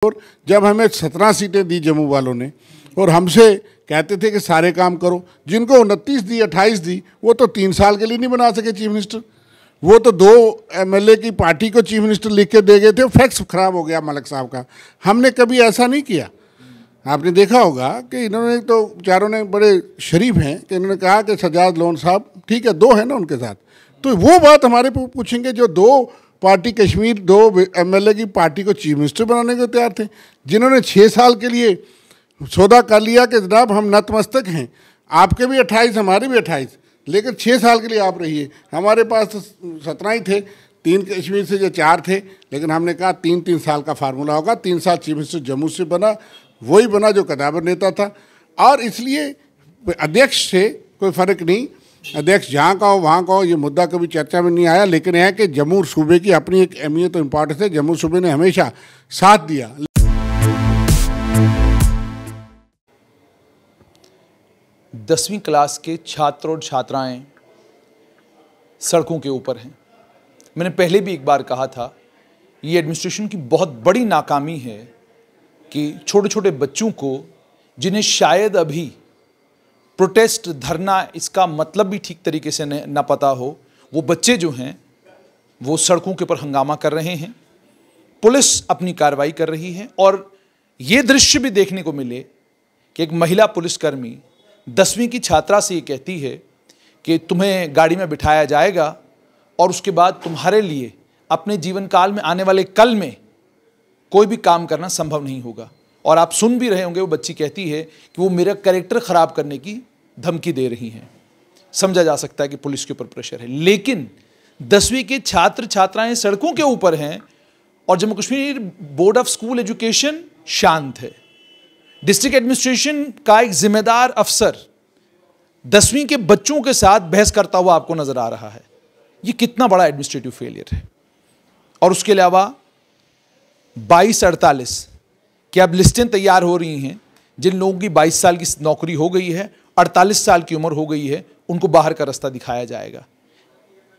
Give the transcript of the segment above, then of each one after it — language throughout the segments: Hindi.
और जब हमें 17 सीटें दी जम्मू वालों ने और हमसे कहते थे कि सारे काम करो, जिनको 29 दी 28 दी वो तो 3 साल के लिए नहीं बना सके चीफ मिनिस्टर। वो तो 2 एमएलए की पार्टी को चीफ मिनिस्टर लिख के दे गए थे। फैक्स खराब हो गया मलिक साहब का। हमने कभी ऐसा नहीं किया। आपने देखा होगा कि इन्होंने तो चारों ने बड़े शरीफ हैं कि इन्होंने कहा कि सजाद लोन साहब ठीक है, 2 है ना उनके साथ, तो वो बात हमारे पूछेंगे जो 2 पार्टी कश्मीर 2 एमएलए की पार्टी को चीफ मिनिस्टर बनाने को तैयार थे, जिन्होंने 6 साल के लिए सौदा कर लिया कि जनाब हम नतमस्तक हैं, आपके भी 28 हमारे भी 28, लेकिन 6 साल के लिए आप रहिए। हमारे पास तो 17 ही थे, 3 कश्मीर से जो 4 थे, लेकिन हमने कहा 3-3 साल का फार्मूला होगा। 3 साल चीफ मिनिस्टर जम्मू से बना, वही बना जो कदावर नेता था। और इसलिए अध्यक्ष से कोई फ़र्क नहीं, अध्यक्ष जहाँ का हो वहाँ का हो, ये मुद्दा कभी चर्चा में नहीं आया। लेकिन यह है कि जम्मू सूबे की अपनी एक अहमियत और इम्पोर्टेंस है। जम्मू सूबे ने हमेशा साथ दिया। 10वीं क्लास के छात्र और छात्राएं सड़कों के ऊपर हैं। मैंने पहले भी एक बार कहा था, ये एडमिनिस्ट्रेशन की बहुत बड़ी नाकामी है कि छोटे छोटे बच्चों को, जिन्हें शायद अभी प्रोटेस्ट धरना इसका मतलब भी ठीक तरीके से न पता हो, वो बच्चे जो हैं वो सड़कों के ऊपर हंगामा कर रहे हैं। पुलिस अपनी कार्रवाई कर रही है और ये दृश्य भी देखने को मिले कि एक महिला पुलिसकर्मी 10वीं की छात्रा से ये कहती है कि तुम्हें गाड़ी में बिठाया जाएगा और उसके बाद तुम्हारे लिए अपने जीवन काल में आने वाले कल में कोई भी काम करना संभव नहीं होगा। और आप सुन भी रहे होंगे, वो बच्ची कहती है कि वो मेरा कैरेक्टर ख़राब करने की धमकी दे रही हैं। समझा जा सकता है कि पुलिस के ऊपर प्रेशर है, लेकिन 10वीं के छात्र छात्राएं सड़कों के ऊपर हैं और Jammu Kashmir board of school education शांत है। डिस्ट्रिक्ट एडमिनिस्ट्रेशन का एक जिम्मेदार अफसर 10वीं के बच्चों के साथ बहस करता हुआ आपको नजर आ रहा है। ये कितना बड़ा एडमिनिस्ट्रेटिव फेलियर है। और उसके अलावा 2248 की अब लिस्टें तैयार हो रही हैं, जिन लोगों की 22 साल की नौकरी हो गई है, 48 साल की उम्र हो गई है, उनको बाहर का रास्ता दिखाया जाएगा।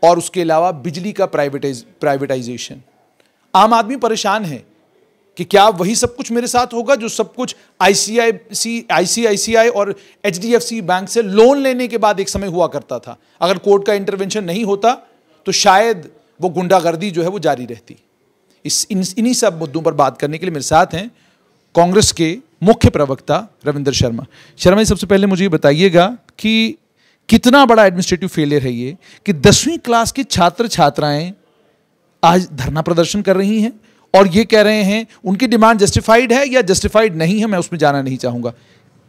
और उसके अलावा बिजली का प्राइवेटाइजेशन। आम आदमी परेशान है कि क्या वही सब कुछ मेरे साथ होगा जो सब कुछ आईसीआईसीआई और एचडीएफसी बैंक से लोन लेने के बाद एक समय हुआ करता था। अगर कोर्ट का इंटरवेंशन नहीं होता तो शायद वो गुंडागर्दी जो है वो जारी रहती। इन्हीं सब मुद्दों पर बात करने के लिए मेरे साथ हैं कांग्रेस के मुख्य प्रवक्ता रविंद्र शर्मा। शर्मा जी, सबसे पहले मुझे ये बताइएगा कि कितना बड़ा एडमिनिस्ट्रेटिव फेलियर है ये कि 10वीं क्लास के छात्र छात्राएं आज धरना प्रदर्शन कर रही हैं और ये कह रहे हैं उनकी डिमांड जस्टिफाइड है या जस्टिफाइड नहीं है, मैं उसमें जाना नहीं चाहूँगा।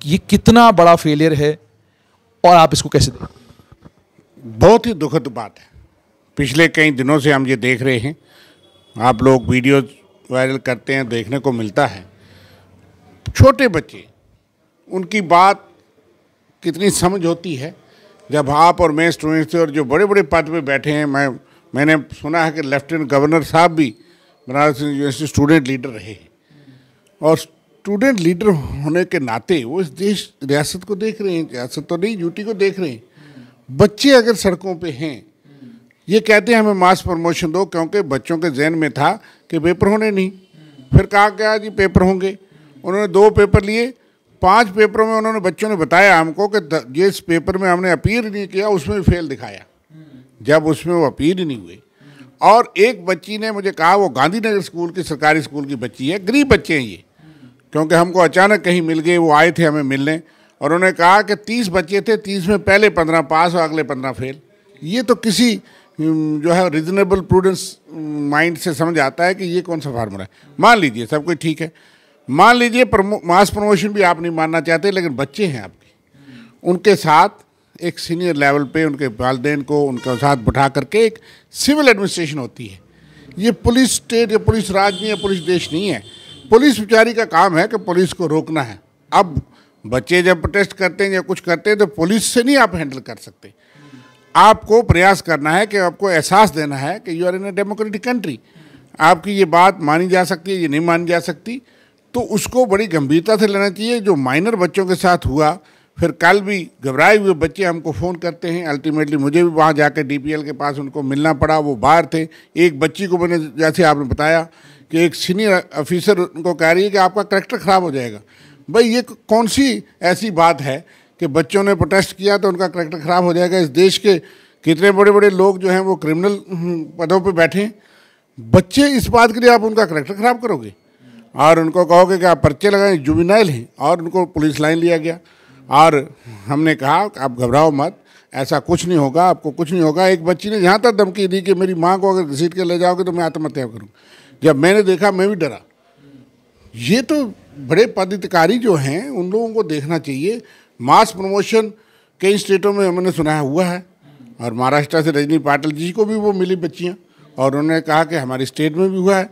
ये कितना बड़ा फेलियर है और आप इसको कैसे देखें? बहुत ही दुखद बात है। पिछले कई दिनों से हम ये देख रहे हैं, आप लोग वीडियो वायरल करते हैं, देखने को मिलता है। छोटे बच्चे, उनकी बात कितनी समझ होती है। जब आप और मैं स्टूडेंट थे और जो बड़े बड़े पद पे बैठे हैं, मैंने सुना है कि लेफ्टिनेंट गवर्नर साहब भी बनारस यूनिवर्सिटी स्टूडेंट लीडर रहे हैं और स्टूडेंट लीडर होने के नाते वो इस देश रियासत को देख रहे हैं, रियासत तो नहीं यूटी को देख रहे हैं। बच्चे अगर सड़कों पे हैं, ये कहते हैं हमें मास प्रमोशन दो, क्योंकि बच्चों के जहन में था कि पेपर होने नहीं। फिर कहा क्या जी पेपर होंगे। उन्होंने 2 पेपर लिए, 5 पेपरों में उन्होंने बच्चों ने बताया हमको कि जिस पेपर में हमने अपील नहीं किया उसमें भी फेल दिखाया, जब उसमें वो अपील ही नहीं हुए। और एक बच्ची ने मुझे कहा, वो गांधीनगर स्कूल की सरकारी स्कूल की बच्ची है, गरीब बच्चे हैं ये, क्योंकि हमको अचानक कहीं मिल गए, वो आए थे हमें मिलने, और उन्होंने कहा कि 30 बच्चे थे, 30 में पहले 15 पास और अगले 15 फेल। ये तो किसी जो है रीजनेबल प्रूडेंस माइंड से समझ आता है कि ये कौन सा फार्मूला है। मान लीजिए सब कुछ ठीक है, मान लीजिए मास प्रमोशन भी आप नहीं मानना चाहते, लेकिन बच्चे हैं आपके, उनके साथ एक सीनियर लेवल पे उनके वालिदैन को उनके साथ बिठा करके एक सिविल एडमिनिस्ट्रेशन होती है। ये पुलिस स्टेट या पुलिस राज नहीं है, पुलिस देश नहीं है। पुलिस बेचारी का काम है कि पुलिस को रोकना है। अब बच्चे जब प्रोटेस्ट करते हैं या कुछ करते हैं तो पुलिस से नहीं आप हैंडल कर सकते। आपको प्रयास करना है कि आपको एहसास देना है कि you are in a democratic country. आपकी ये बात मानी जा सकती है, ये नहीं मानी जा सकती, तो उसको बड़ी गंभीरता से लेना चाहिए। जो माइनर बच्चों के साथ हुआ, फिर कल भी घबराए हुए बच्चे हमको फ़ोन करते हैं। अल्टीमेटली मुझे भी वहाँ जाकर DPL के पास उनको मिलना पड़ा, वो बाहर थे। एक बच्ची को मैंने, जैसे आपने बताया कि एक सीनियर ऑफिसर उनको कह रही है कि आपका करैक्टर ख़राब हो जाएगा। भाई ये कौन सी ऐसी बात है कि बच्चों ने प्रोटेस्ट किया तो उनका करैक्टर ख़राब हो जाएगा? इस देश के कितने बड़े बड़े लोग जो हैं वो क्रिमिनल पदों पर बैठे हैं। बच्चे इस बात के लिए आप उनका करैक्टर ख़राब करोगे और उनको कहोगे कि आप पर्चे लगाएं, जुवेनाइल हैं, और उनको पुलिस लाइन लिया गया। और हमने कहा आप घबराओ मत, ऐसा कुछ नहीं होगा, आपको कुछ नहीं होगा। एक बच्ची ने यहाँ तक धमकी दी कि मेरी माँ को अगर घसीट के ले जाओगे तो मैं आत्महत्या करूँ। जब मैंने देखा मैं भी डरा। ये तो बड़े पदाधिकारी जो हैं उन लोगों को देखना चाहिए। मास प्रमोशन कई स्टेटों में हमने सुना हुआ है, और महाराष्ट्र से रजनी पाटिल जी को भी वो मिली बच्चियाँ, और उन्होंने कहा कि हमारी स्टेट में भी हुआ है।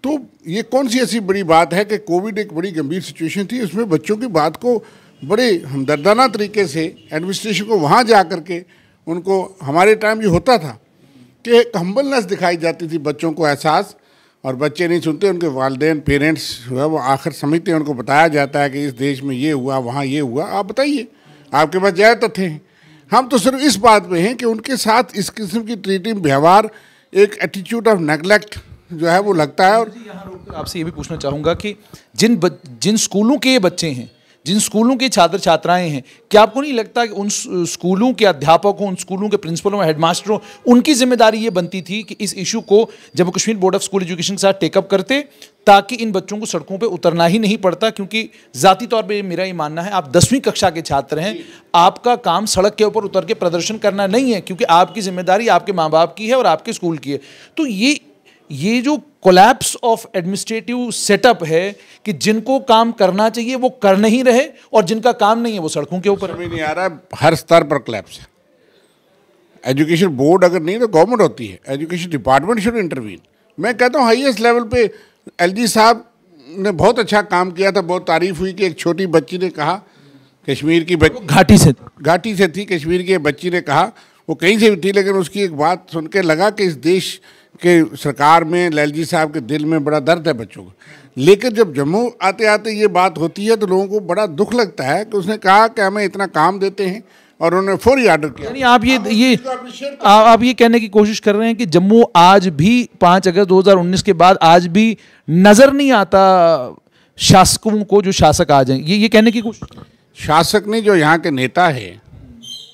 तो ये कौन सी ऐसी बड़ी बात है कि कोविड एक बड़ी गंभीर सिचुएशन थी, उसमें बच्चों की बात को बड़े हमदर्दाना तरीके से एडमिनिस्ट्रेशन को वहाँ जा कर के उनको, हमारे टाइम ये होता था कि एक हम्बलनेस दिखाई जाती थी, बच्चों को एहसास, और बच्चे नहीं सुनते, उनके वालिदैन पेरेंट्स जो है वो आखिर समझते हैं, उनको बताया जाता है कि इस देश में ये हुआ, वहाँ ये हुआ। आप बताइए, आपके पास ज़्यादा तथ्य हैं। हम तो सिर्फ इस बात पे हैं कि उनके साथ इस किस्म की ट्रीटिंग, व्यवहार, एक एटीट्यूड ऑफ नेगलेक्ट जो है वो लगता है। और आपसे ये भी पूछना चाहूँगा कि जिन स्कूलों के ये बच्चे हैं, जिन स्कूलों के छात्र छात्राएं हैं, क्या आपको नहीं लगता कि उन स्कूलों के अध्यापकों, उन स्कूलों के प्रिंसिपलों, हेडमास्टरों, उनकी जिम्मेदारी ये बनती थी कि इस इशू को Jammu Kashmir board of school education के साथ टेकअप करते, ताकि इन बच्चों को सड़कों पे उतरना ही नहीं पड़ता? क्योंकि ज़ाती तौर पे मेरा ये मानना है, आप 10वीं कक्षा के छात्र हैं, आपका काम सड़क के ऊपर उतर के प्रदर्शन करना नहीं है, क्योंकि आपकी जिम्मेदारी आपके माँ बाप की है और आपके स्कूल की है। तो ये जो कोलैप्स ऑफ एडमिनिस्ट्रेटिव सेटअप है कि जिनको काम करना चाहिए वो कर नहीं रहे, और जिनका काम नहीं है वो सड़कों के ऊपर। समझ नहीं आ रहा है, हर स्तर पर कोलैप्स है। एजुकेशन बोर्ड अगर नहीं तो गवर्नमेंट होती है, एजुकेशन डिपार्टमेंट शुड इंटरवीन। मैं कहता हूँ हाईएस्ट लेवल पे LG साहब ने बहुत अच्छा काम किया था, बहुत तारीफ हुई कि एक छोटी बच्ची ने कहा, कश्मीर की घाटी से थी, कश्मीर की बच्ची ने कहा, वो कहीं से भी थी, लेकिन उसकी एक बात सुन के लगा कि इस देश के सरकार में, LG साहब के दिल में बड़ा दर्द है बच्चों का। लेकिन जब जम्मू आते आते ये बात होती है तो लोगों को बड़ा दुख लगता है कि उसने कहा कि हमें इतना काम देते हैं, और उन्होंने फौरी ऑर्डर किया। यानी आप ये कहने की कोशिश कर रहे हैं कि जम्मू आज भी 5 अगस्त 2019 के बाद आज भी नजर नहीं आता शासकों को, जो शासक आ जाएं, ये कहने की कोशिश? शासक नहीं, जो यहाँ के नेता है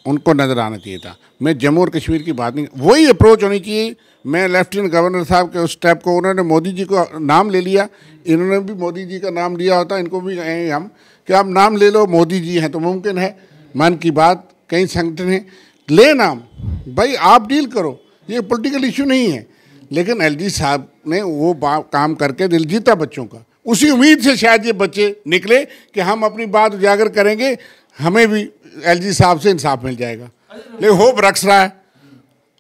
उनको नजर आना चाहिए था। मैं जम्मू और कश्मीर की बात नहीं, वही अप्रोच होनी चाहिए। मैं लेफ्टिनेंट गवर्नर साहब के उस स्टेप को, उन्होंने मोदी जी को नाम ले लिया, इन्होंने भी मोदी जी का नाम लिया होता, इनको भी कहेंगे हम कि आप नाम ले लो, मोदी जी हैं तो मुमकिन है। मन की बात, कई संगठन हैं, ले नाम, भाई आप डील करो, ये पॉलिटिकल इशू नहीं है। लेकिन LG साहब ने वो काम करके दिल जीता बच्चों का। उसी उम्मीद से शायद ये बच्चे निकले कि हम अपनी बात उजागर करेंगे, हमें भी LG साहब से इंसाफ मिल जाएगा। लेकिन होप रख रहा है,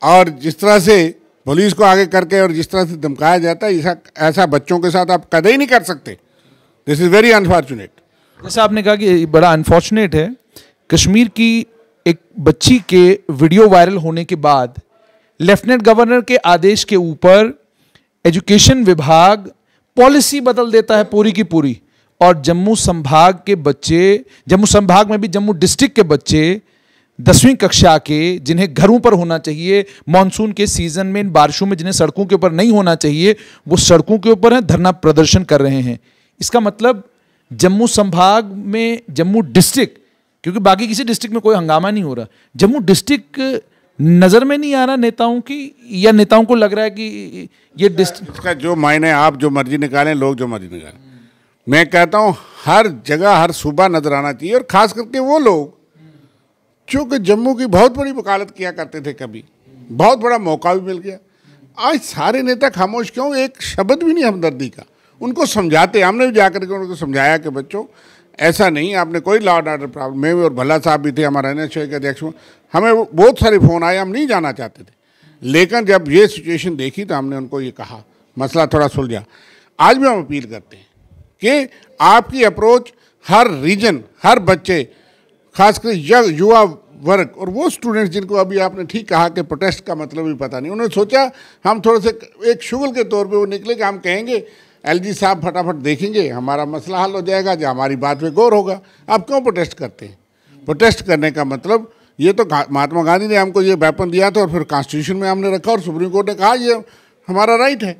और जिस तरह से पुलिस को आगे करके और जिस तरह से धमकाया जाता है, ऐसा बच्चों के साथ आप कदे ही नहीं कर सकते। This is very unfortunate. जैसे आपने कहा कि बड़ा अनफॉर्चुनेट है, कश्मीर की एक बच्ची के वीडियो वायरल होने के बाद लेफ्टिनेंट गवर्नर के आदेश के ऊपर एजुकेशन विभाग पॉलिसी बदल देता है पूरी की पूरी, और जम्मू संभाग के बच्चे, जम्मू संभाग में भी जम्मू डिस्ट्रिक्ट के बच्चे 10वीं कक्षा के, जिन्हें घरों पर होना चाहिए, मानसून के सीजन में, इन बारिशों में जिन्हें सड़कों के ऊपर नहीं होना चाहिए, वो सड़कों के ऊपर हैं, धरना प्रदर्शन कर रहे हैं। इसका मतलब जम्मू संभाग में, जम्मू डिस्ट्रिक्ट, क्योंकि बाकी किसी डिस्ट्रिक्ट में कोई हंगामा नहीं हो रहा, जम्मू डिस्ट्रिक्ट नजर में नहीं आ रहा नेताओं की, या नेताओं को लग रहा है कि ये डिस्ट्रिक्ट, इसका जो मायने आप जो मर्जी निकालें, लोग जो मर्जी निकालें, मैं कहता हूँ हर जगह हर सूबा नजर आना चाहिए। और खास करके वो लोग जो कि जम्मू की बहुत बड़ी वकालत किया करते थे, कभी बहुत बड़ा मौका भी मिल गया, आज सारे नेता खामोश क्यों? एक शब्द भी नहीं हमदर्दी का। उनको समझाते, हमने भी जाकर के उनको समझाया कि बच्चों ऐसा नहीं, आपने कोई लॉ एंड ऑर्डर प्रॉब्लम। मैं और भल्ला साहब भी थे, हमारा NHA के अध्यक्ष, हमें बहुत सारे फ़ोन आए, हम नहीं जाना चाहते थे। लेकिन जब ये सिचुएशन देखी तो हमने उनको ये कहा, मसला थोड़ा सुलझा। आज भी हम अपील करते हैं कि आपकी अप्रोच हर रीजन, हर बच्चे, खासकर युवा वर्ग और वो स्टूडेंट्स जिनको अभी आपने ठीक कहा कि प्रोटेस्ट का मतलब भी पता नहीं, उन्होंने सोचा हम थोड़े से एक शुगल के तौर पे वो निकले कि हम कहेंगे LG साहब फटाफट देखेंगे, हमारा मसला हल हो जाएगा, जो हमारी बात पे गौर होगा। आप क्यों प्रोटेस्ट करते हैं? प्रोटेस्ट करने का मतलब ये तो महात्मा गांधी ने हमको ये वेपन दिया था और फिर कॉन्स्टिट्यूशन में हमने रखा और सुप्रीम कोर्ट ने कहा ये हमारा राइट है।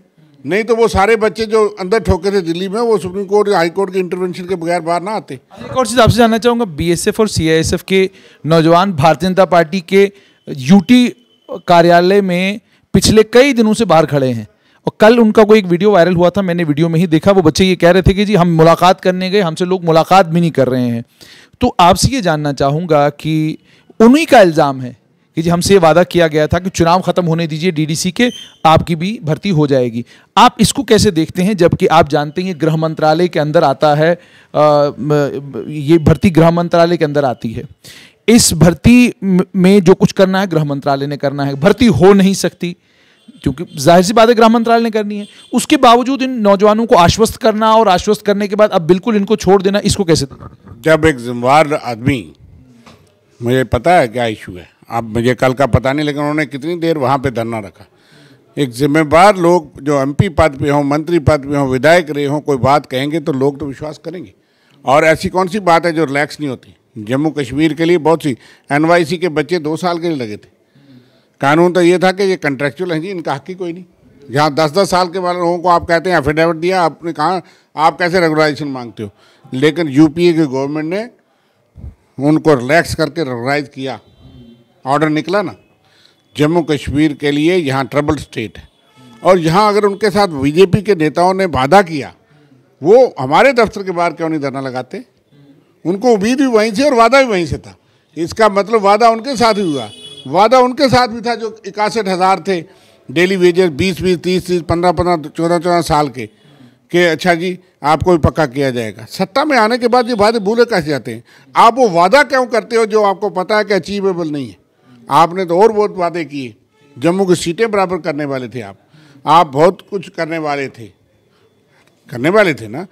नहीं तो वो सारे बच्चे जो अंदर ठोके थे दिल्ली में, वो सुप्रीम कोर्ट या हाई कोर्ट के इंटरवेंशन के बगैर बाहर ना आते। एक और चीज़ आपसे जानना चाहूँगा, बीएसएफ और सीआईएसएफ के नौजवान भारतीय जनता पार्टी के यूटी कार्यालय में पिछले कई दिनों से बाहर खड़े हैं और कल उनका कोई एक वीडियो वायरल हुआ था, मैंने वीडियो में ही देखा। वो बच्चे ये कह रहे थे कि जी हम मुलाकात करने गए, हमसे लोग मुलाकात भी नहीं कर रहे हैं। तो आपसे ये जानना चाहूँगा कि उन्हीं का इल्ज़ाम है कि जी हमसे ये वादा किया गया था कि चुनाव खत्म होने दीजिए डीडीसी के, आपकी भी भर्ती हो जाएगी। आप इसको कैसे देखते हैं, जबकि आप जानते हैं गृह मंत्रालय के अंदर आता है, ये भर्ती गृह मंत्रालय के अंदर आती है। इस भर्ती में जो कुछ करना है गृह मंत्रालय ने करना है, भर्ती हो नहीं सकती क्योंकि जाहिर सी बात है गृह मंत्रालय ने करनी है। उसके बावजूद इन नौजवानों को आश्वस्त करना और आश्वस्त करने के बाद अब बिल्कुल इनको छोड़ देना, इसको कैसे देखते हैं? जब एक जिम्मेवार आदमी, मुझे पता है क्या इशू है, अब मुझे कल का पता नहीं, लेकिन उन्होंने कितनी देर वहाँ पे धरना रखा। एक जिम्मेदार लोग जो एमपी पद पे हों, मंत्री पद पे हों, विधायक रहे हों, कोई बात कहेंगे तो लोग तो विश्वास करेंगे। और ऐसी कौन सी बात है जो रिलैक्स नहीं होती। जम्मू कश्मीर के लिए बहुत सी NYC के बच्चे 2 साल के लिए लगे थे। कानून तो ये था कि ये कंट्रेक्चुअल हैं जी, इनका हक ही कोई नहीं। जहाँ 10-10 साल के वाले लोगों को आप कहते हैं एफिडेविट दिया, आपने कहा आप कैसे रेगुलाइजेशन मांगते हो। लेकिन यूपीए की गवर्नमेंट ने उनको रिलैक्स करके रेगुलाइज किया, ऑर्डर निकला ना। जम्मू कश्मीर के लिए यहाँ ट्रबल स्टेट है और यहाँ अगर उनके साथ बीजेपी के नेताओं ने वादा किया, वो हमारे दफ्तर के बाहर क्यों नहीं धरना लगाते। उनको उम्मीद भी वहीं से और वादा भी वहीं से था। इसका मतलब वादा उनके साथ ही हुआ। वादा उनके साथ भी था जो 61,000 थे डेली वेजेस, 20-20, 30-30, 15-15, 14-14 साल के, कि अच्छा जी आपको भी पक्का किया जाएगा। सत्ता में आने के बाद ये वादे भूले कैसे जाते हैं। आप वो वादा क्यों करते हो जो आपको पता है कि अचीवेबल नहीं है। आपने तो और बहुत वादे किए, जम्मू की सीटें बराबर करने वाले थे आप बहुत कुछ करने वाले थे ना।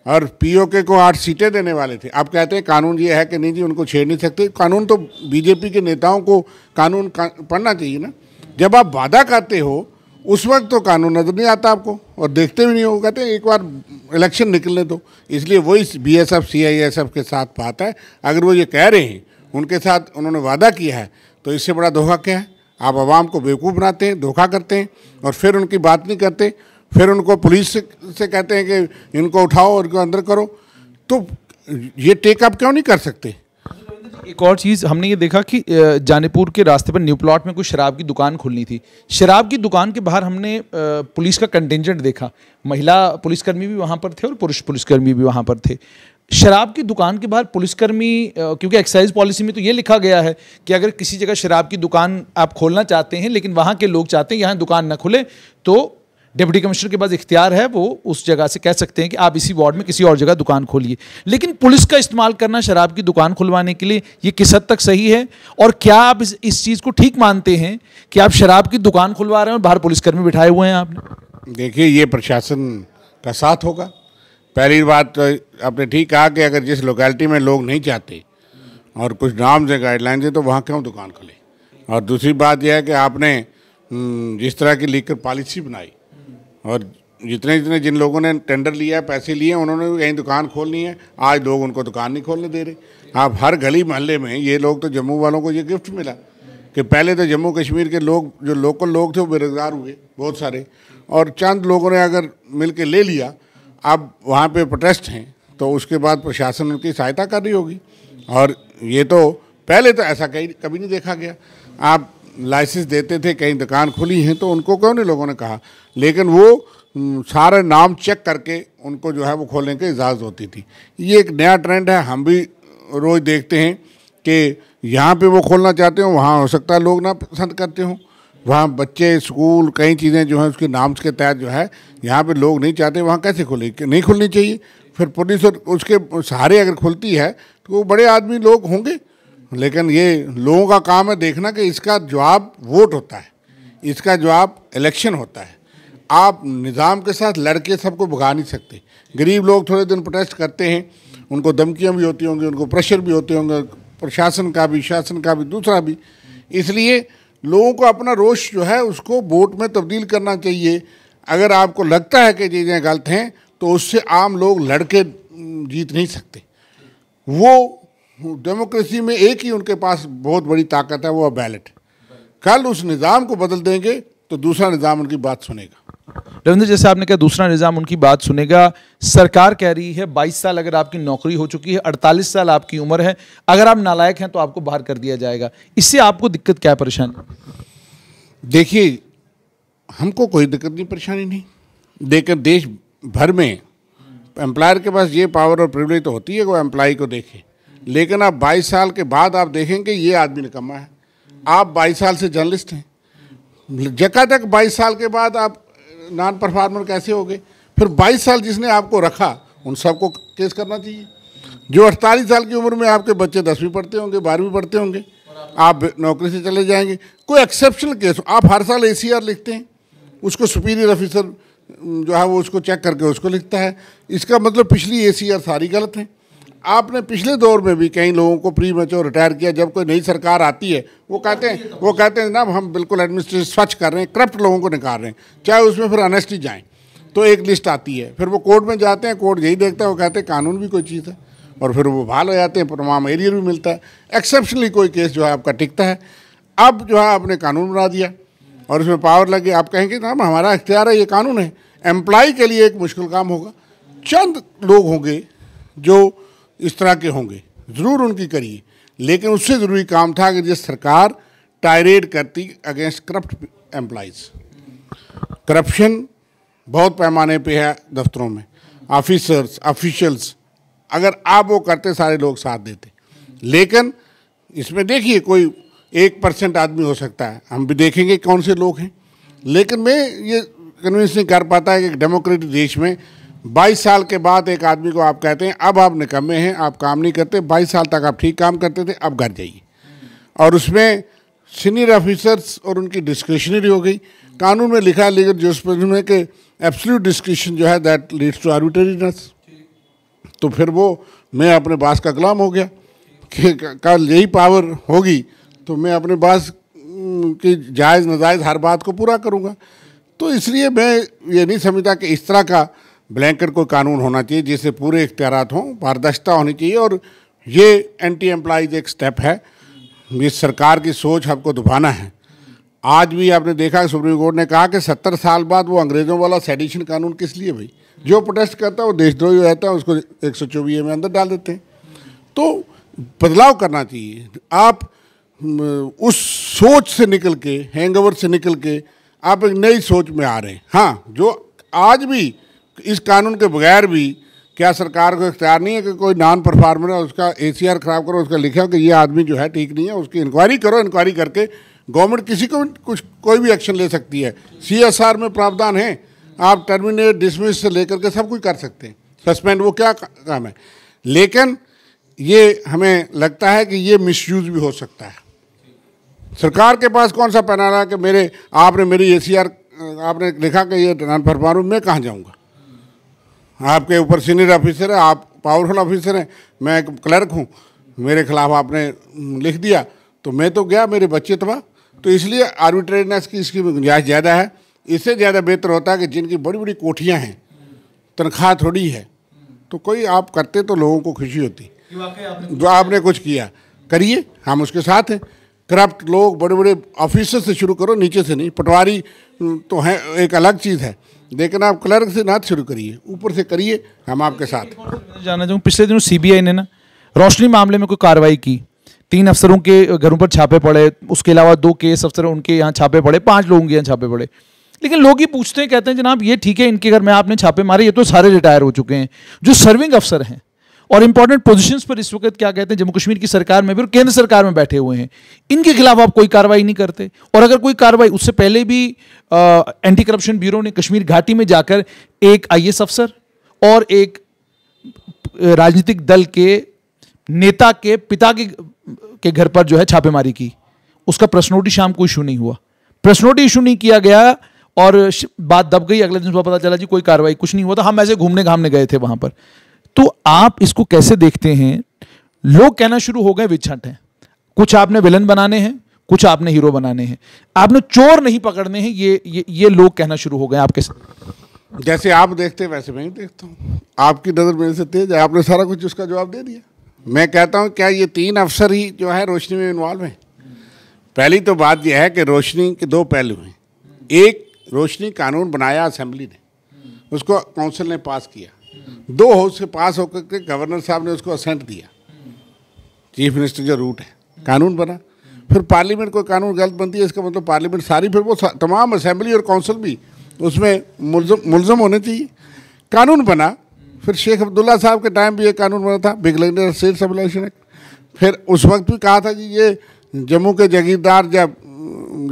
और पीओके को 8 सीटें देने वाले थे। आप कहते हैं कानून ये है कि नहीं जी उनको छेड़ नहीं सकते। कानून तो बीजेपी के नेताओं को कानून पढ़ना चाहिए ना। जब आप वादा करते हो उस वक्त तो कानून नजर नहीं आता आपको और देखते भी नहीं हो। कहते हैं एक बार इलेक्शन निकलने दो। इसलिए वही बीएसएफ सीआईएसएफ के साथ बात है। अगर वो ये कह रहे हैं उनके साथ उन्होंने वादा किया है तो इससे बड़ा धोखा क्या है। आप आवाम को बेवकूफ़ बनाते हैं, धोखा करते हैं और फिर उनकी बात नहीं करते। फिर उनको पुलिस से कहते हैं कि इनको उठाओ और इनको अंदर करो। तो ये टेकअप क्यों नहीं कर सकते। एक और चीज़ हमने ये देखा कि जानीपुर के रास्ते पर न्यू प्लॉट में कोई शराब की दुकान खुलनी थी। शराब की दुकान के बाहर हमने पुलिस का कंटिंजेंट देखा। महिला पुलिसकर्मी भी वहाँ पर थे और पुरुष पुलिसकर्मी भी वहाँ पर थे। शराब की दुकान के बाहर पुलिसकर्मी, क्योंकि एक्साइज पॉलिसी में तो ये लिखा गया है कि अगर किसी जगह शराब की दुकान आप खोलना चाहते हैं लेकिन वहाँ के लोग चाहते हैं यहाँ दुकान ना खुले, तो डिप्टी कमिश्नर के पास इख्तियार है, वो उस जगह से कह सकते हैं कि आप इसी वार्ड में किसी और जगह दुकान खोलिए। लेकिन पुलिस का इस्तेमाल करना शराब की दुकान खुलवाने के लिए ये किस हद तक सही है और क्या आप इस चीज़ को ठीक मानते हैं कि आप शराब की दुकान खुलवा रहे हैं और बाहर पुलिसकर्मी बिठाए हुए हैं आपने? देखिए ये प्रशासन का साथ होगा। पहली बात तो आपने ठीक कहा कि अगर जिस लोकेलिटी में लोग नहीं चाहते और कुछ नॉर्म्स है, गाइडलाइंस है, तो वहाँ क्यों दुकान खोले। और दूसरी बात यह है कि आपने जिस तरह की लीकर पॉलिसी बनाई और जितने जिन लोगों ने टेंडर लिया, पैसे लिए, उन्होंने भी कहीं दुकान खोलनी है, आज लोग उनको दुकान नहीं खोलने दे रहे। आप हर गली मोहल्ले में ये लोग, तो जम्मू वालों को ये गिफ्ट मिला कि पहले तो जम्मू कश्मीर के लोग जो लोकल लोग थे वो बेरोजगार हुए बहुत सारे, और चंद लोगों ने अगर मिल के ले लिया, अब वहाँ पे प्रोटेस्ट हैं, तो उसके बाद प्रशासन उनकी सहायता कर रही होगी। और ये तो पहले तो ऐसा कभी नहीं देखा गया। आप लाइसेंस देते थे, कहीं दुकान खुली हैं तो उनको क्यों नहीं लोगों ने कहा, लेकिन वो सारे नाम चेक करके उनको जो है वो खोलने की इजाज़त होती थी। ये एक नया ट्रेंड है, हम भी रोज़ देखते हैं कि यहाँ पे वो खोलना चाहते हो, वहाँ हो सकता है लोग ना पसंद करते हों, वहाँ बच्चे, स्कूल, कई चीज़ें जो हैं उसके नाम के तहत जो है यहाँ पे लोग नहीं चाहते, वहाँ कैसे खुले, नहीं खुलनी चाहिए। फिर पुलिस और उसके सहारे अगर खुलती है तो वो बड़े आदमी लोग होंगे, लेकिन ये लोगों का काम है देखना कि इसका जवाब वोट होता है, इसका जवाब इलेक्शन होता है। आप निज़ाम के साथ लड़के सबको भगा नहीं सकते। गरीब लोग थोड़े दिन प्रोटेस्ट करते हैं, उनको धमकियाँ भी होती होंगी, उनको प्रेशर भी होते होंगे, प्रशासन का भी, शासन का भी, दूसरा भी। इसलिए लोगों को अपना रोष जो है उसको वोट में तब्दील करना चाहिए। अगर आपको लगता है कि चीज़ें गलत हैं तो उससे आम लोग लड़के जीत नहीं सकते। वो डेमोक्रेसी में एक ही उनके पास बहुत बड़ी ताकत है, वो बैलेट। कल उस निज़ाम को बदल देंगे तो दूसरा निज़ाम उनकी बात सुनेगा। रविंद्र, जैसे आपने कहा दूसरा निज़ाम उनकी बात सुनेगा, सरकार कह रही है 22 साल अगर आपकी नौकरी हो चुकी है, 48 साल आपकी उम्र है, अगर आप नालायक हैं तो आपको बाहर कर दिया जाएगा। इससे आपको दिक्कत क्या है, परेशानी? देखिए, हमको कोई दिक्कत नहीं, परेशानी नहीं, लेकिन देश भर में एम्प्लॉयर के पास ये पावर और प्रिविलेज तो होती है कि वो एम्प्लॉय को देखे, लेकिन आप 22 साल के बाद आप देखेंगे ये आदमी निकम्मा है। आप 22 साल से जर्नलिस्ट हैं, जगह तक 22 साल के बाद आप नॉन परफॉर्मर कैसे हो गए? फिर 22 साल जिसने आपको रखा उन सबको केस करना चाहिए। जो 48 साल की उम्र में आपके बच्चे 10वीं पढ़ते होंगे, 12वीं पढ़ते होंगे, आप नौकरी से चले जाएंगे। कोई एक्सेप्शनल केस, आप हर साल ACR लिखते हैं, उसको सुपीरियर ऑफिसर जो है वो उसको चेक करके उसको लिखता है। इसका मतलब पिछली ACR सारी गलत हैं। आपने पिछले दौर में भी कई लोगों को प्री मैच्योर रिटायर किया। जब कोई नई सरकार आती है वो कहते हैं जनाब हम बिल्कुल एडमिनिस्ट्रेशन स्वच्छ कर रहे हैं, करप्ट लोगों को निकाल रहे हैं, चाहे उसमें फिर ऑनेस्टी जाए। तो एक लिस्ट आती है, फिर वो कोर्ट में जाते हैं, कोर्ट यही देखता है, वो कहते हैं कानून भी कोई चीज़ है, और फिर वो बहाल हो जाते हैं, तमाम एरियर भी मिलता है। एक्सेप्शनली कोई केस जो है आपका टिकता है। अब जो है आपने कानून बना दिया और उसमें पावर लगे, आप कहेंगे ना हमारा इख्तियार है, ये कानून है। एम्प्लॉय के लिए एक मुश्किल काम होगा, चंद लोग होंगे जो इस तरह के होंगे, ज़रूर उनकी करिए, लेकिन उससे ज़रूरी काम था कि जिस सरकार टायरेट करती अगेंस्ट करप्ट एम्प्लॉइज़। करप्शन बहुत पैमाने पे है दफ्तरों में, ऑफिसर्स ऑफिशियल्स, अगर आप वो करते सारे लोग साथ देते। लेकिन इसमें देखिए कोई 1% आदमी हो सकता है, हम भी देखेंगे कौन से लोग हैं, लेकिन मैं ये कन्विंस नहीं कर पाता है कि डेमोक्रेटिक देश में 22 साल के बाद एक आदमी को आप कहते हैं अब आप निकम्मे हैं, आप काम नहीं करते, 22 साल तक आप ठीक काम करते थे, अब घर जाइए। और उसमें सीनियर ऑफिसर्स और उनकी डिस्क्रिशनरी हो गई। कानून में लिखा है लीगल जस्टिफिकेशन में कि एब्सोल्यूट डिस्क्रिशन जो है दैट लीड्स टू आर्बिट्रेरीनेस। तो फिर वो मैं अपने बास का गुलाम हो गया कि कल यही पावर होगी तो मैं अपने बास की जायज़ नाजायज़ हर बात को पूरा करूँगा। तो इसलिए मैं ये नहीं समझता कि इस तरह का ब्लैंकेट कोई कानून होना चाहिए जिससे पूरे इख्तियारात हों, पारदर्शिता होनी चाहिए। और ये एंटी एम्प्लॉइज एक स्टेप है, ये सरकार की सोच हमको दबाना है। आज भी आपने देखा सुप्रीम कोर्ट ने कहा कि 70 साल बाद वो अंग्रेज़ों वाला सेडिशन कानून किस लिए भाई? जो प्रोटेस्ट करता है वो देशद्रोही रहता है, उसको 124 में अंदर डाल देते हैं। तो बदलाव करना चाहिए। आप उस सोच से निकल के, हैंगओवर से निकल के आप एक नई सोच में आ रहे हैं। हाँ, जो आज भी इस कानून के बगैर भी क्या सरकार को इख्तियार नहीं है कि कोई नॉन परफॉर्मर है उसका ACR ख़राब करो, उसका लिखा कि ये आदमी जो है ठीक नहीं है, उसकी इंक्वायरी करो। इंक्वायरी करके गवर्नमेंट किसी को कुछ कोई भी एक्शन ले सकती है। CSR में प्रावधान है, आप टर्मिनेट डिसमिस से लेकर के सब कुछ कर सकते हैं, सस्पेंड, वो क्या काम है। लेकिन ये हमें लगता है कि ये मिसयूज़ भी हो सकता है। सरकार के पास कौन सा पैनल है कि आपने मेरी ACR आपने लिखा कि ये नॉन परफॉर्मर, मैं कहाँ जाऊँगा? आपके ऊपर सीनियर ऑफिसर है, आप पावरफुल ऑफिसर हैं, मैं एक क्लर्क हूँ, मेरे खिलाफ आपने लिख दिया तो मैं तो गया, मेरे बच्चे तबाह। तो इसलिए आर्बिट्रेरीनेस की इसकी गुंजाइश ज़्यादा है। इससे ज़्यादा बेहतर होता है कि जिनकी बड़ी बड़ी कोठियाँ हैं, तनख्वाह थोड़ी है, तो कोई आप करते तो लोगों को खुशी होती। जो आपने कुछ किया करिए, हम उसके साथ हैं। करप्ट लोग बड़े बड़े ऑफिसर से शुरू करो, नीचे से नहीं। पटवारी तो है एक अलग चीज़ है, लेकिन आप क्लर्क से ना शुरू करिए, ऊपर से करिए, हम आपके साथ। जानना चाहूँ, पिछले दिनों CBI ने ना रोशनी मामले में कोई कार्रवाई की, 3 अफसरों के घरों पर छापे पड़े, उसके अलावा 2 केस अफसर उनके यहाँ छापे पड़े, 5 लोगों के यहाँ छापे पड़े। लेकिन लोग ये पूछते हैं, कहते हैं जनाब ये ठीक है, इनके घर में आपने छापे मारे, ये तो सारे रिटायर हो चुके हैं। जो सर्विंग अफसर हैं और इंपॉर्टेंट पोजीशंस पर इस वक्त क्या कहते हैं जम्मू कश्मीर की सरकार में भी और केंद्र सरकार में बैठे हुए हैं, इनके खिलाफ आप कोई कार्रवाई नहीं करते। और अगर कोई कार्रवाई, उससे पहले भी एंटी करप्शन ब्यूरो ने कश्मीर घाटी में जाकर एक IAS अफसर और एक राजनीतिक दल के नेता के पिता के घर पर जो है छापेमारी की, उसका प्रेस नोटिस शाम को इशू नहीं हुआ, प्रेस नोटिस इशू नहीं किया गया और बात दब गई। अगले दिन सुबह पता चला जी कोई कार्रवाई, कुछ नहीं हुआ था, हम ऐसे घूमने घामने गए थे वहां पर। तो आप इसको कैसे देखते हैं? लोग कहना शुरू हो गए विछट हैं, कुछ आपने विलन बनाने हैं, कुछ आपने हीरो बनाने हैं, आपने चोर नहीं पकड़ने हैं, ये लोग कहना शुरू हो गए आपके साथ। जैसे आप देखते हैं वैसे मैं ही देखता हूँ। आपकी नज़र मेरे से तेज है, आपने सारा कुछ उसका जवाब दे दिया। मैं कहता हूँ क्या ये 3 अफसर ही जो है रोशनी में इन्वॉल्व हैं? पहली तो बात यह है कि रोशनी के 2 पहलू हैं। एक, रोशनी कानून बनाया असेंबली ने, उसको काउंसिल ने पास किया, 2 हाउस से पास होकर के गवर्नर साहब ने उसको असेंट दिया, चीफ मिनिस्टर जो रूट है, कानून बना। फिर पार्लियामेंट कोई कानून गलत बनती है, इसका मतलब पार्लियामेंट सारी, फिर वो तमाम असेंबली और काउंसिल भी उसमें मुलजम होने चाहिए। कानून बना, फिर शेख अब्दुल्ला साहब के टाइम भी ये कानून बना था, बिगलैंडर स्टेट सबलाइजेशन एक्ट। फिर उस वक्त भी कहा था कि ये जम्मू के जागीरदार जब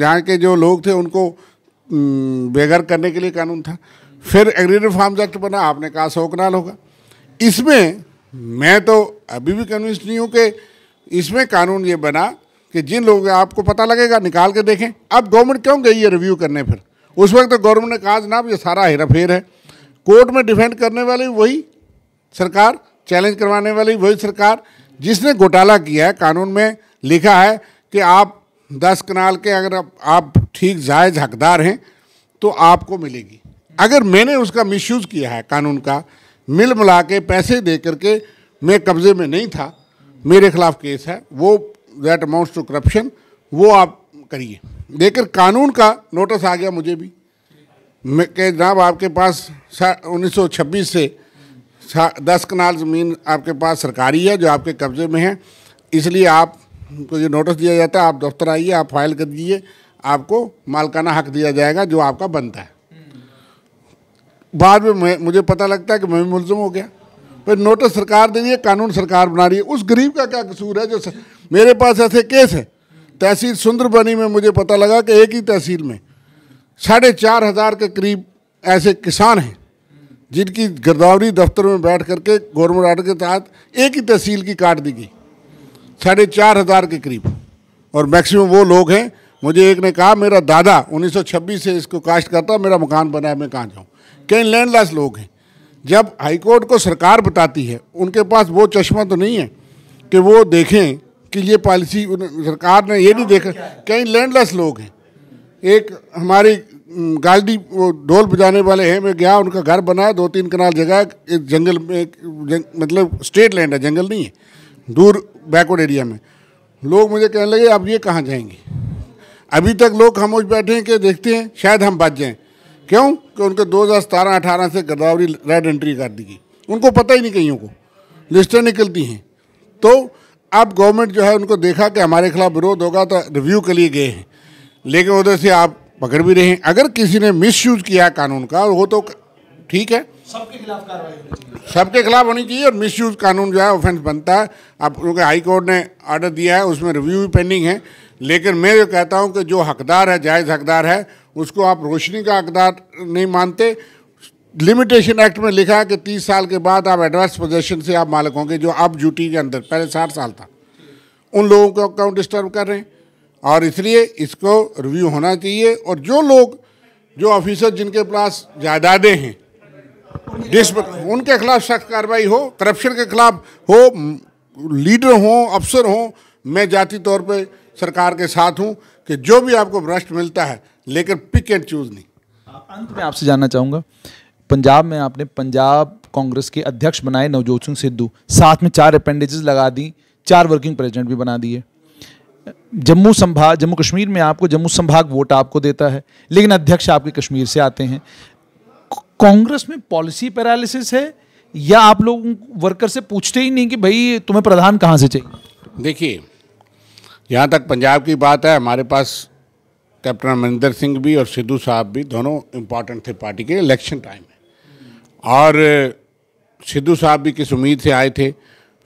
यहाँ के जो लोग थे उनको बेघर करने के लिए कानून था। फिर एग्री रिफॉर्म्स एक्ट बना, आपने कहा 100 कनाल होगा। इसमें मैं तो अभी भी कन्विंस नहीं हूँ कि इसमें कानून ये बना कि जिन लोगों का आपको पता लगेगा निकाल के देखें। अब गवर्नमेंट क्यों गई है रिव्यू करने? फिर उस वक्त तो गवर्नमेंट ने कहा जनाब ये सारा हेराफेर है, कोर्ट में डिफेंड करने वाली वही सरकार, चैलेंज करवाने वाली वही सरकार जिसने घोटाला किया है। कानून में लिखा है कि आप 10 कनाल के अगर आप ठीक जायज़ हकदार हैं तो आपको मिलेगी। अगर मैंने उसका मिसयूज़ किया है कानून का, मिल मिला के पैसे दे करके मैं कब्जे में नहीं था, मेरे खिलाफ केस है, वो दैट अमाउंट्स टू करप्शन, वो आप करिए। लेकिन कानून का नोटिस आ गया मुझे भी कि जनाब आपके पास 1926 से 10 कनाल ज़मीन आपके पास सरकारी है जो आपके कब्जे में है, इसलिए आपको ये नोटिस दिया जाता है, आप दफ्तर आइए, आप फाइल कर दीजिए, आपको मालकाना हक दिया जाएगा जो आपका बनता है। बाद में मुझे पता लगता है कि मैं भी मुलज़म हो गया। फिर नोटिस सरकार दे रही है, कानून सरकार बना रही है। उस गरीब का क्या कसूर है? जो मेरे पास ऐसे केस है, तहसील सुंदरबनी में मुझे पता लगा कि एक ही तहसील में 4,500 के करीब ऐसे किसान हैं जिनकी गिरदावरी दफ्तर में बैठ करके गवर्नमेंट ऑर्डर के तहत एक ही तहसील की काट दी गई, 4,500 के करीब। और मैक्सिमम वो लोग हैं, मुझे एक ने कहा मेरा दादा 1926 से इसको काश्त करता, मेरा मकान बना है, मैं कहाँ जाऊँ। कई लैंडलेस लोग हैं। जब हाईकोर्ट को सरकार बताती है, उनके पास वो चश्मा तो नहीं है कि वो देखें कि ये पॉलिसी सरकार ने ये नहीं देखा। कई लैंडलेस लोग हैं। एक हमारी गाल्डी वो ढोल बजाने वाले हैं, मैं गया, उनका घर बना है 2-3 कनाल जगह, एक जंगल में, मतलब स्टेट लैंड है, जंगल नहीं है, दूर बैकवर्ड एरिया में। लोग मुझे कहने लगे अब ये कहाँ जाएंगे? अभी तक लोग खामोश बैठे हैं कि देखते हैं शायद हम बच जाएं। क्यों? कि उनको 2017-18 से गिरदावरी रेड एंट्री कर दी गई, उनको पता ही नहीं, कईयों को लिस्टें निकलती हैं। तो अब गवर्नमेंट जो है उनको देखा कि हमारे खिलाफ विरोध होगा तो रिव्यू के लिए गए हैं, लेकिन उधर से आप पकड़ भी रहे हैं। अगर किसी ने मिसयूज किया कानून का, वो तो ठीक है, सबके खिलाफ कार्रवाई होनी चाहिए, सबके खिलाफ होनी चाहिए। और मिसयूज कानून जो है ऑफेंस बनता है। अब क्योंकि हाई कोर्ट ने ऑर्डर दिया है, उसमें रिव्यू भी पेंडिंग है। लेकिन मैं ये कहता हूं कि जो हकदार है, जायज़ हकदार है, उसको आप रोशनी का हकदार नहीं मानते। लिमिटेशन एक्ट में लिखा है कि 30 साल के बाद आप एडवांस पोजेशन से आप मालिक होंगे, जो अब ड्यूटी के अंदर पहले 60 साल था। उन लोगों को क्यों डिस्टर्ब कर रहे हैं? और इसलिए इसको रिव्यू होना चाहिए। और जो लोग, जो ऑफिसर जिनके पास जायदादें हैं, उनके खिलाफ सख्त कार्रवाई हो, करप्शन के खिलाफ हो, लीडर हों, अफसर हों। मैं जाती तौर पे सरकार के साथ हूं कि जो भी आपको भ्रष्ट मिलता है, लेकिन पिक एंड चूज नहीं। अंत में आपसे जानना चाहूँगा, पंजाब में आपने पंजाब कांग्रेस के अध्यक्ष बनाए नवजोत सिंह सिद्धू, साथ में 4 अपेंडिसेस लगा दी, 4 वर्किंग प्रेसिडेंट भी बना दिए। जम्मू कश्मीर में आपको जम्मू संभाग वोट आपको देता है, लेकिन अध्यक्ष आपके कश्मीर से आते हैं। कांग्रेस में पॉलिसी पैरालिसिस है या आप लोग वर्कर से पूछते ही नहीं कि भाई तुम्हें प्रधान कहाँ से चाहिए? देखिए, जहाँ तक पंजाब की बात है, हमारे पास कैप्टन अमरिंदर सिंह भी और सिद्धू साहब भी दोनों इम्पॉर्टेंट थे पार्टी के। इलेक्शन टाइम है और सिद्धू साहब भी किस उम्मीद से आए थे,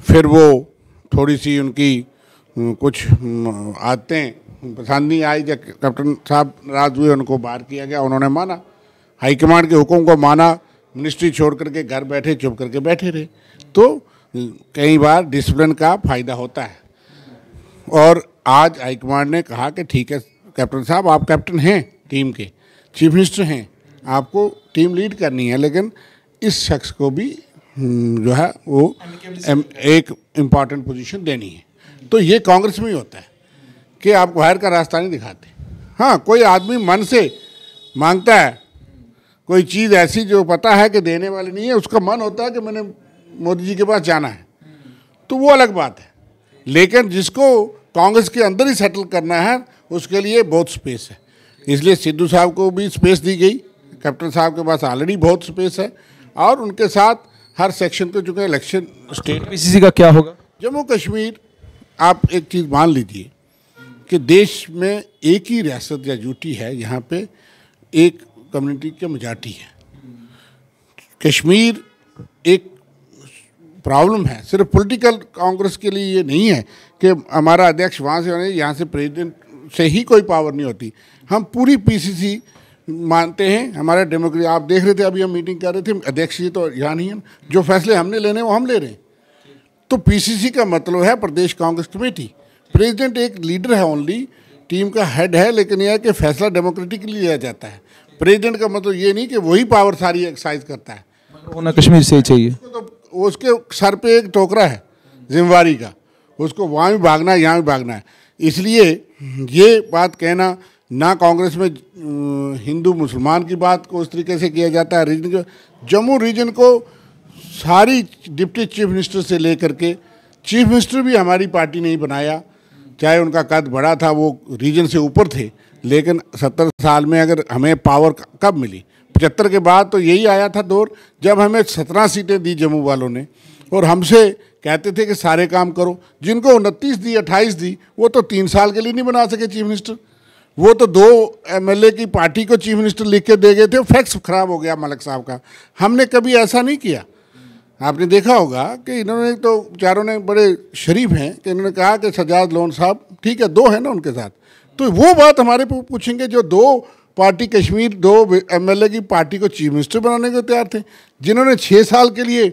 फिर वो थोड़ी सी उनकी कुछ आदतें पसंद नहीं आई, जब कैप्टन साहब नाराज हुए, उनको बाहर किया गया। उन्होंने माना, हाईकमांड के हुक्म को माना, मिनिस्ट्री छोड़ करके घर बैठे, चुप करके बैठे रहे। तो कई बार डिसिप्लिन का फ़ायदा होता है। और आज हाईकमांड ने कहा कि ठीक है कैप्टन साहब, आप कैप्टन हैं टीम के, चीफ मिनिस्टर हैं, आपको टीम लीड करनी है, लेकिन इस शख्स को भी जो है वो एक इम्पॉर्टेंट पोजीशन देनी है। तो ये कांग्रेस में ही होता है कि आप बाहर का रास्ता नहीं दिखाते। हाँ, कोई आदमी मन से मांगता है कोई चीज़ ऐसी जो पता है कि देने वाली नहीं है, उसका मन होता है कि मैंने मोदी जी के पास जाना है, तो वो अलग बात है। लेकिन जिसको कांग्रेस के अंदर ही सेटल करना है उसके लिए बहुत स्पेस है, इसलिए सिद्धू साहब को भी स्पेस दी गई। कैप्टन साहब के पास ऑलरेडी बहुत स्पेस है और उनके साथ हर सेक्शन को चूँकि इलेक्शन स्टेट। पीसीसी का क्या होगा? जम्मू कश्मीर, आप एक चीज़ मान लीजिए कि देश में एक ही रियासत या यूटी है, यहाँ पे एक कम्युनिटी की मेजॉरिटी है। कश्मीर एक प्रॉब्लम है, सिर्फ पॉलिटिकल कांग्रेस के लिए ये नहीं है कि हमारा अध्यक्ष वहाँ से होने, यहाँ से प्रेसिडेंट से ही कोई पावर नहीं होती। हम पूरी पीसीसी मानते हैं, हमारा डेमोक्रेसी। आप देख रहे थे, अभी हम मीटिंग कर रहे थे, अध्यक्ष जी तो यहाँ नहीं है, जो फैसले हमने लेने वो हम ले रहे हैं। तो पीसीसी का मतलब है प्रदेश कांग्रेस कमेटी। प्रेसिडेंट एक लीडर है, ओनली टीम का हेड है, लेकिन यह है कि फैसला डेमोक्रेटिकली लिया जाता है। प्रेसिडेंट का मतलब ये नहीं कि वही पावर सारी एक्सरसाइज करता है। होना कश्मीर से ही चाहिए। तो उसके सर पे एक टोकरा है जिम्मेवारी का, उसको वहाँ भी भागना है, यहाँ भी भागना है। इसलिए ये बात कहना, ना कांग्रेस में हिंदू मुसलमान की बात को उस तरीके से किया जाता है। रीजन को, जम्मू रीजन को सारी डिप्टी चीफ मिनिस्टर से लेकर के चीफ मिनिस्टर भी हमारी पार्टी ने ही बनाया, चाहे उनका कद बड़ा था, वो रीजन से ऊपर थे। लेकिन 70 साल में अगर हमें पावर कब मिली? 75 के बाद तो यही आया था दौर जब हमें 17 सीटें दी जम्मू वालों ने, और हमसे कहते थे कि सारे काम करो। जिनको 29 दी, 28 दी, वो तो 3 साल के लिए नहीं बना सके चीफ मिनिस्टर। वो तो 2 एमएलए की पार्टी को चीफ मिनिस्टर लिख के दे गए थे, फैक्स खराब हो गया मलिक साहब का। हमने कभी ऐसा नहीं किया। आपने देखा होगा कि इन्होंने तो चारों ने बड़े शरीफ हैं कि इन्होंने कहा कि सजाद लोन साहब ठीक है, 2 है ना उनके साथ, तो वो बात हमारे पूछेंगे जो 2 पार्टी कश्मीर 2 एमएलए की पार्टी को चीफ मिनिस्टर बनाने को तैयार थे, जिन्होंने 6 साल के लिए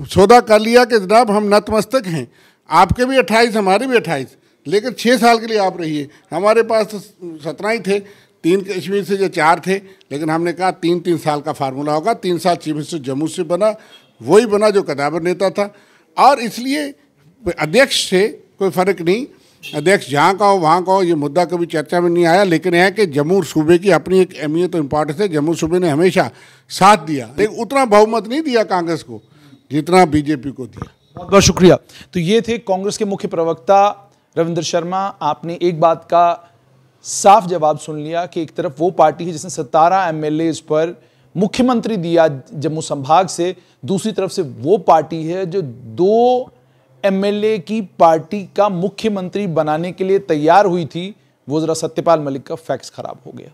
सौदा कर लिया कि जनाब हम नतमस्तक हैं, आपके भी 28 हमारे भी 28, लेकिन 6 साल के लिए आप रहिए। हमारे पास तो 17 ही थे, 3 कश्मीर से जो 4 थे, लेकिन हमने कहा 3-3 साल का फार्मूला होगा। 3 साल चीफ मिनिस्टर जम्मू से बना, वही बना जो कदावर नेता था। और इसलिए अध्यक्ष से कोई फ़र्क नहीं, अध्यक्ष जहाँ का हो वहाँ का हो, ये मुद्दा कभी चर्चा में नहीं आया। लेकिन यह है कि जम्मू सूबे की अपनी एक अहमियत और इम्पोर्टेंस है। जम्मू सूबे ने हमेशा साथ दिया, लेकिन उतना बहुमत नहीं दिया कांग्रेस को जितना बीजेपी को दिया। बहुत बहुत शुक्रिया। तो ये थे कांग्रेस के मुख्य प्रवक्ता रविंद्र शर्मा। आपने एक बात का साफ जवाब सुन लिया कि एक तरफ वो पार्टी है जिसने 17 एमएलए पर मुख्यमंत्री दिया जम्मू संभाग से, दूसरी तरफ से वो पार्टी है जो 2 एमएलए की पार्टी का मुख्यमंत्री बनाने के लिए तैयार हुई थी। वो जरा सत्यपाल मलिक का फैक्स खराब हो गया।